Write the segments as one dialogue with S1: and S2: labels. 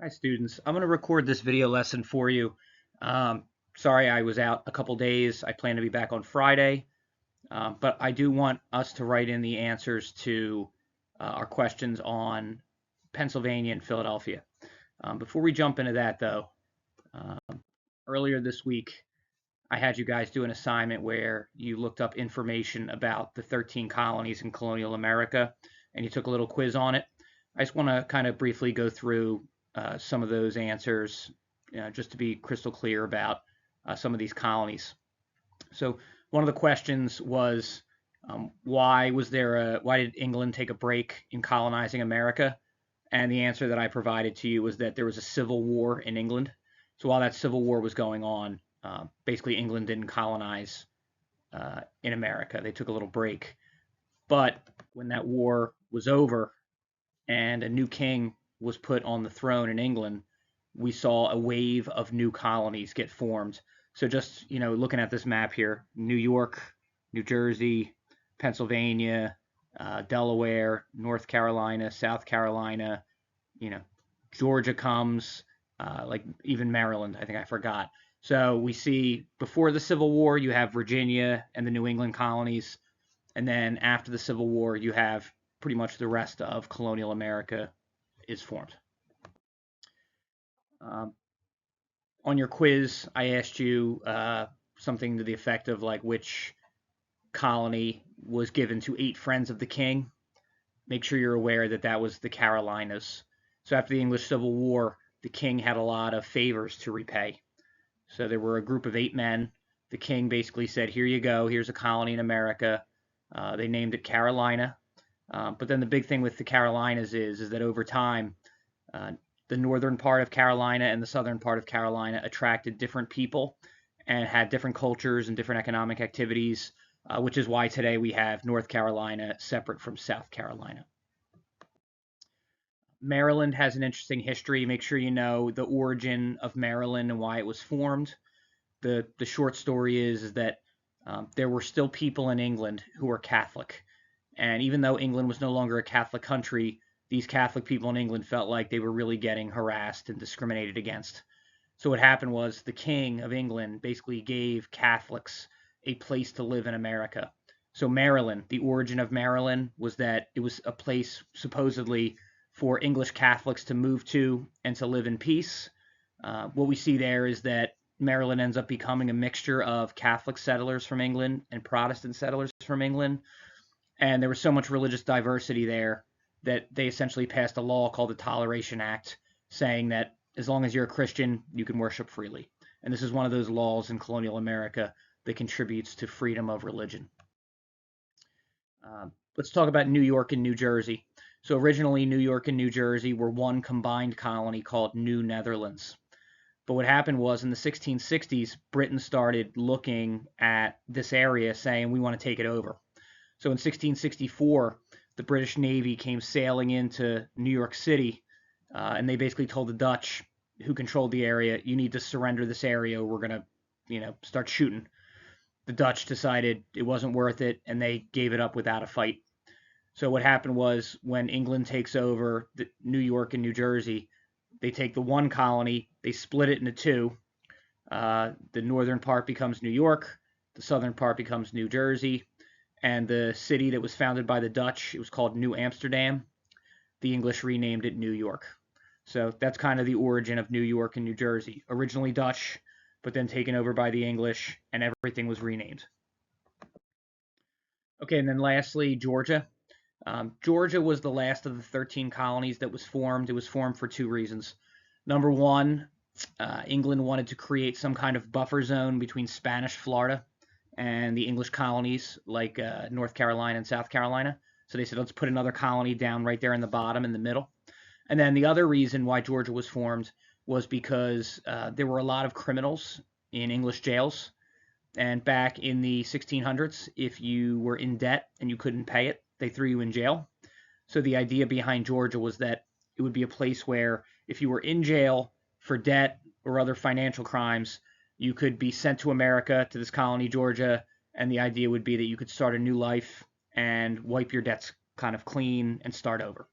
S1: Hi students, I'm going to record this video lesson for you. Um, Sorry I was out a couple days. I plan to be back on Friday, but I do want us to write in the answers to our questions on Pennsylvania and Philadelphia. Before we jump into that though, um, earlier this week I had you guys do an assignment where you looked up information about the 13 colonies in colonial America and you took a little quiz on it. I just want to kind of briefly go through some of those answers, just to be crystal clear about some of these colonies. So one of the questions was, why did England take a break in colonizing America? And the answer that I provided to you was that there was a civil war in England. So while that civil war was going on, basically England didn't colonize in America. They took a little break. But when that war was over and a new king was put on the throne in England, we saw a wave of new colonies get formed. So just, looking at this map here, New York, New Jersey, Pennsylvania, Delaware, North Carolina, South Carolina, you know, Georgia comes, like even Maryland, I think I forgot. So we see before the Civil War, you have Virginia and the New England colonies. And then after the Civil War, you have pretty much the rest of colonial America is formed. Um, on your quiz, I asked you something to the effect of like which colony was given to 8 friends of the king. Make sure you're aware that that was the Carolinas. So after the English Civil War, the king had a lot of favors to repay. So there were a group of 8 men. The king basically said, "Here you go. Here's a colony in America." They named it Carolina. But then the big thing with the Carolinas is that over time, uh, the northern part of Carolina and the southern part of Carolina attracted different people and had different cultures and different economic activities, which is why today we have North Carolina separate from South Carolina. Maryland has an interesting history. Make sure you know the origin of Maryland and why it was formed. The short story is that there were still people in England who were Catholic, and even though England was no longer a Catholic country, these Catholic people in England felt like they were really getting harassed and discriminated against. So what happened was the King of England basically gave Catholics a place to live in America. So Maryland, the origin of Maryland was that it was a place supposedly for English Catholics to move to and to live in peace. What we see there is that Maryland ends up becoming a mixture of Catholic settlers from England and Protestant settlers from England. And there was so much religious diversity there that they essentially passed a law called the Toleration Act, saying that as long as you're a Christian, you can worship freely. And this is one of those laws in colonial America that contributes to freedom of religion. Let's talk about New York and New Jersey. So originally, New York and New Jersey were one combined colony called New Netherlands. But what happened was in the 1660s, Britain started looking at this area saying, we want to take it over. So in 1664, the British Navy came sailing into New York City, and they basically told the Dutch, who controlled the area, you need to surrender this area, or we're going to, start shooting. The Dutch decided it wasn't worth it, and they gave it up without a fight. So what happened was when England takes over New York and New Jersey, they take the one colony, they split it into two. The northern part becomes New York, the southern part becomes New Jersey, and the city that was founded by the Dutch, it was called New Amsterdam. The English renamed it New York. So that's kind of the origin of New York and New Jersey. Originally Dutch, but then taken over by the English, and everything was renamed. Okay, and then lastly, Georgia. Georgia was the last of the 13 colonies that was formed. It was formed for 2 reasons. Number one, England wanted to create some kind of buffer zone between Spanish Florida and the English colonies like North Carolina and South Carolina. So they said, let's put another colony down right there in the bottom in the middle. And then the other reason why Georgia was formed was because there were a lot of criminals in English jails. And back in the 1600s, if you were in debt and you couldn't pay it, they threw you in jail. So the idea behind Georgia was that it would be a place where if you were in jail for debt or other financial crimes, you could be sent to America, to this colony, Georgia, and the idea would be that you could start a new life and wipe your debts kind of clean and start over.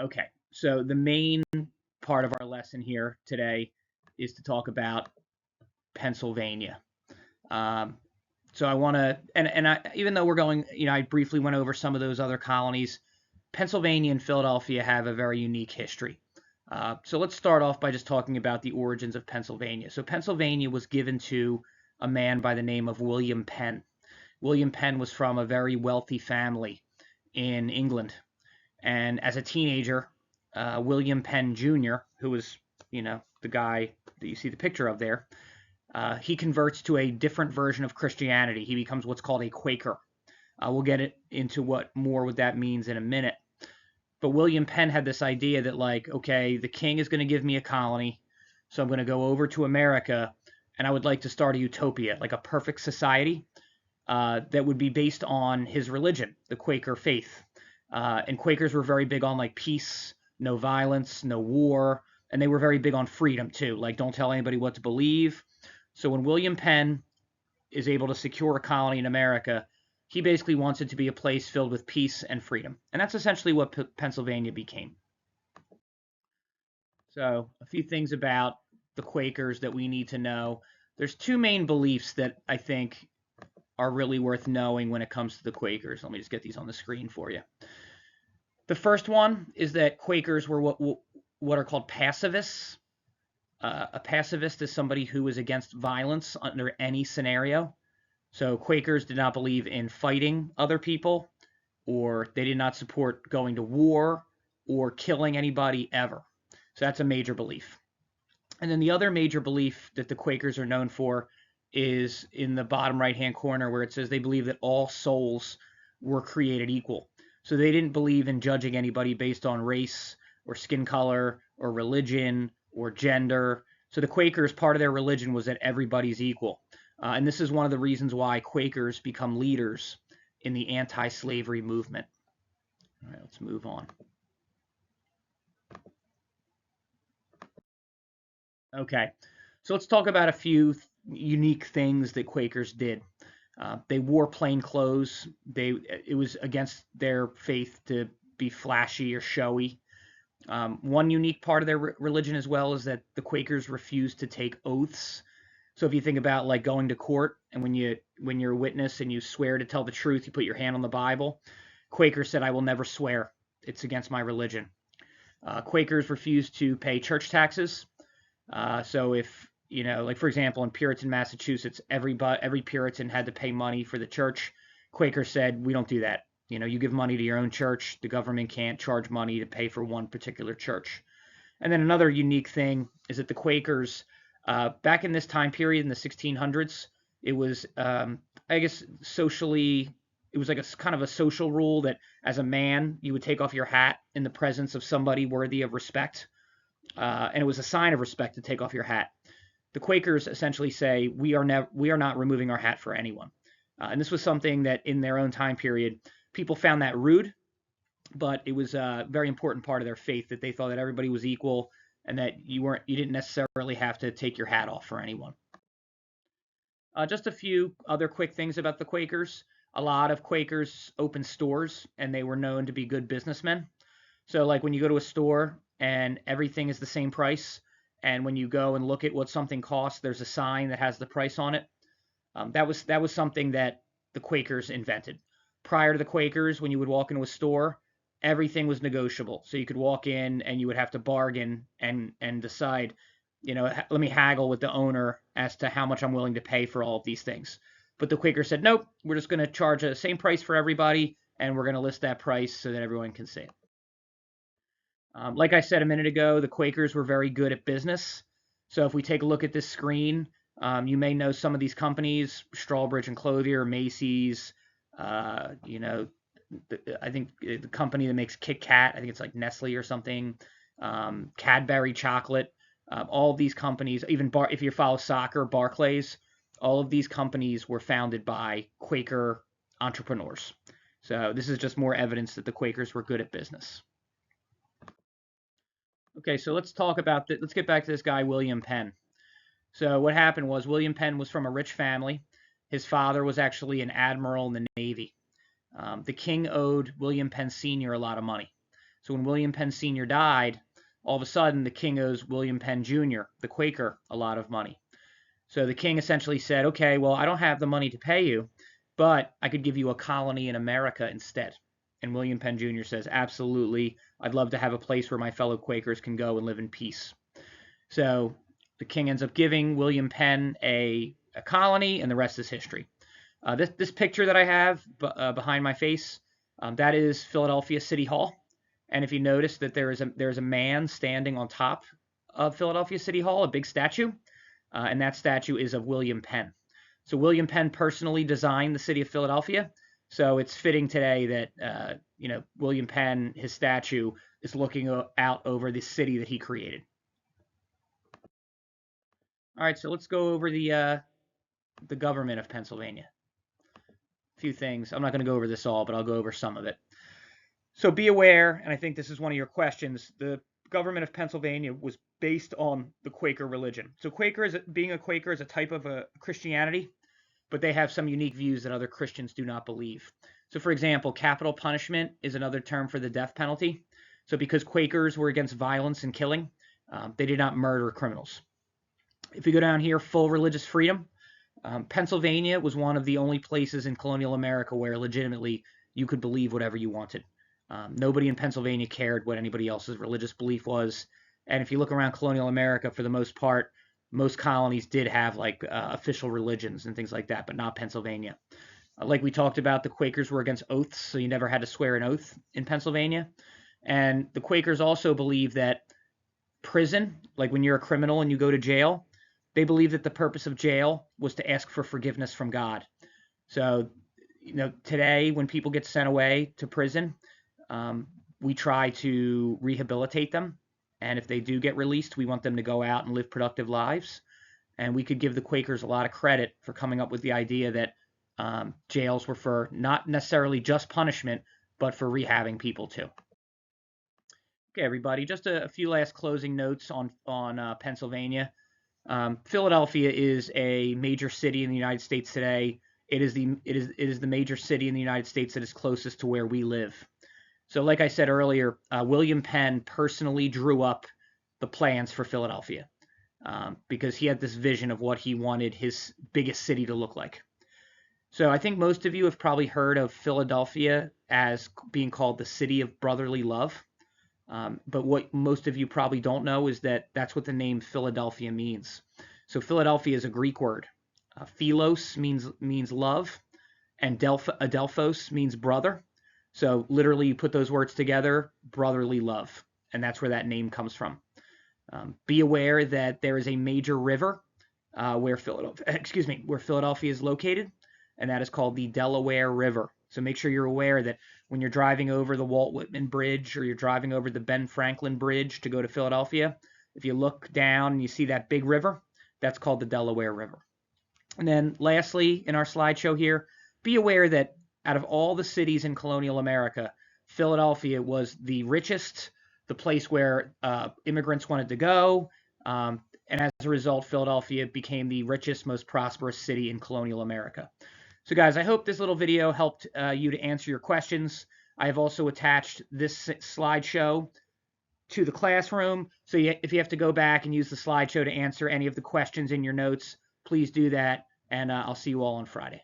S1: Okay, So the main part of our lesson here today is to talk about Pennsylvania. Um, so I want to, even though we're going, I briefly went over some of those other colonies. Pennsylvania and Philadelphia have a very unique history. So let's start off by just talking about the origins of Pennsylvania. So Pennsylvania was given to a man by the name of William Penn. William Penn was from a very wealthy family in England. And as a teenager, William Penn Jr., who was, the guy that you see the picture of there, he converts to a different version of Christianity. He becomes what's called a Quaker. We'll get into what that means in a minute. But William Penn had this idea that, like, okay, the king is going to give me a colony, so I'm going to go over to America, and I would like to start a utopia, like a perfect society that would be based on his religion, the Quaker faith. And Quakers were very big on like peace, no violence, no war, and they were very big on freedom too. Like, don't tell anybody what to believe. So when William Penn is able to secure a colony in America, he basically wants it to be a place filled with peace and freedom. And that's essentially what Pennsylvania became. So a few things about the Quakers that we need to know. There's two main beliefs that I think are really worth knowing when it comes to the Quakers. Let me just get these on the screen for you. The first one is that Quakers were what are called pacifists. A pacifist is somebody who is against violence under any scenario. So Quakers did not believe in fighting other people, or they did not support going to war or killing anybody ever. So that's a major belief. And then the other major belief that the Quakers are known for is in the bottom right-hand corner where it says they believe that all souls were created equal. So they didn't believe in judging anybody based on race or skin color or religion or gender. So the Quakers, part of their religion was that everybody's equal. And this is one of the reasons why Quakers become leaders in the anti-slavery movement. All right, let's move on. Okay, so let's talk about a few unique things that Quakers did. They wore plain clothes. It was against their faith to be flashy or showy. One unique part of their religion as well is that the Quakers refused to take oaths. So if you think about like going to court and when you're a witness and you swear to tell the truth, you put your hand on the Bible. Quakers said, "I will never swear. It's against my religion." Quakers refused to pay church taxes. So if like for example, in Puritan Massachusetts, every Puritan had to pay money for the church. Quakers said, "We don't do that. You give money to your own church. The government can't charge money to pay for one particular church." And then another unique thing is that the Quakers, back in this time period in the 1600s, it was, I guess, socially, it was like a kind of a social rule that as a man, you would take off your hat in the presence of somebody worthy of respect. And it was a sign of respect to take off your hat. The Quakers essentially say, we are not removing our hat for anyone. And this was something that in their own time period, people found that rude, but it was a very important part of their faith that they thought that everybody was equal and that you didn't necessarily have to take your hat off for anyone. Just a few other quick things about the Quakers. A lot of Quakers opened stores and they were known to be good businessmen. So like when you go to a store and everything is the same price, and when you go and look at what something costs, there's a sign that has the price on it. That was something that the Quakers invented. Prior to the Quakers, when you would walk into a store, everything was negotiable. So you could walk in and you would have to bargain and decide, let me haggle with the owner as to how much I'm willing to pay for all of these things. But the Quakers said, nope, we're just going to charge the same price for everybody, and we're going to list that price so that everyone can see it. Like I said a minute ago, the Quakers were very good at business. So if we take a look at this screen, you may know some of these companies: Strawbridge and Clothier, Macy's. I think the company that makes Kit Kat, I think it's like Nestle or something. Cadbury chocolate. All of these companies, even if you follow soccer, Barclays. All of these companies were founded by Quaker entrepreneurs. So this is just more evidence that the Quakers were good at business. Okay, so let's get back to this guy, William Penn. So what happened was William Penn was from a rich family. His father was actually an admiral in the Navy. The king owed William Penn Sr. a lot of money. So when William Penn Sr. died, all of a sudden the king owes William Penn Jr., the Quaker, a lot of money. So the king essentially said, okay, well, I don't have the money to pay you, but I could give you a colony in America instead. And William Penn Jr. says, absolutely, I'd love to have a place where my fellow Quakers can go and live in peace. So the king ends up giving William Penn a colony, and the rest is history. This picture that I have behind my face, that is Philadelphia City Hall. And if you notice that there's a man standing on top of Philadelphia City Hall, a big statue, and that statue is of William Penn. So William Penn personally designed the city of Philadelphia. So it's fitting today that William Penn, his statue, is looking out over the city that he created. All right, so let's go over the government of Pennsylvania. A few things. I'm not going to go over this all, but I'll go over some of it. So be aware, and I think this is one of your questions, the government of Pennsylvania was based on the Quaker religion. So being a Quaker is a type of a Christianity, but they have some unique views that other Christians do not believe. So for example, capital punishment is another term for the death penalty. So because Quakers were against violence and killing, they did not murder criminals. If you go down here, full religious freedom. Pennsylvania was one of the only places in colonial America where legitimately you could believe whatever you wanted. Nobody in Pennsylvania cared what anybody else's religious belief was. And if you look around colonial America, for the most part, most colonies did have like official religions and things like that, but not Pennsylvania. Like we talked about, the Quakers were against oaths, so you never had to swear an oath in Pennsylvania. And the Quakers also believe that prison, like when you're a criminal and you go to jail, they believe that the purpose of jail was to ask for forgiveness from God. So, today when people get sent away to prison, we try to rehabilitate them. And if they do get released, we want them to go out and live productive lives. And we could give the Quakers a lot of credit for coming up with the idea that jails were for not necessarily just punishment, but for rehabbing people too. Okay, everybody, just a few last closing notes on Pennsylvania. Philadelphia is a major city in the United States today. It is the major city in the United States that is closest to where we live. So like I said earlier, William Penn personally drew up the plans for Philadelphia because he had this vision of what he wanted his biggest city to look like. So I think most of you have probably heard of Philadelphia as being called the city of brotherly love. But what most of you probably don't know is that that's what the name Philadelphia means. So Philadelphia is a Greek word. Philos means love, and adelphos means brother. So literally you put those words together, brotherly love, and that's where that name comes from. Be aware that there is a major river where Philadelphia is located, and that is called the Delaware River. So make sure you're aware that when you're driving over the Walt Whitman Bridge or you're driving over the Ben Franklin Bridge to go to Philadelphia, if you look down and you see that big river, that's called the Delaware River. And then lastly, in our slideshow here, be aware that out of all the cities in colonial America, Philadelphia was the richest, the place where immigrants wanted to go, and as a result, Philadelphia became the richest, most prosperous city in colonial America. So guys, I hope this little video helped you to answer your questions. I have also attached this slideshow to the classroom. So if you have to go back and use the slideshow to answer any of the questions in your notes, please do that. And I'll see you all on Friday.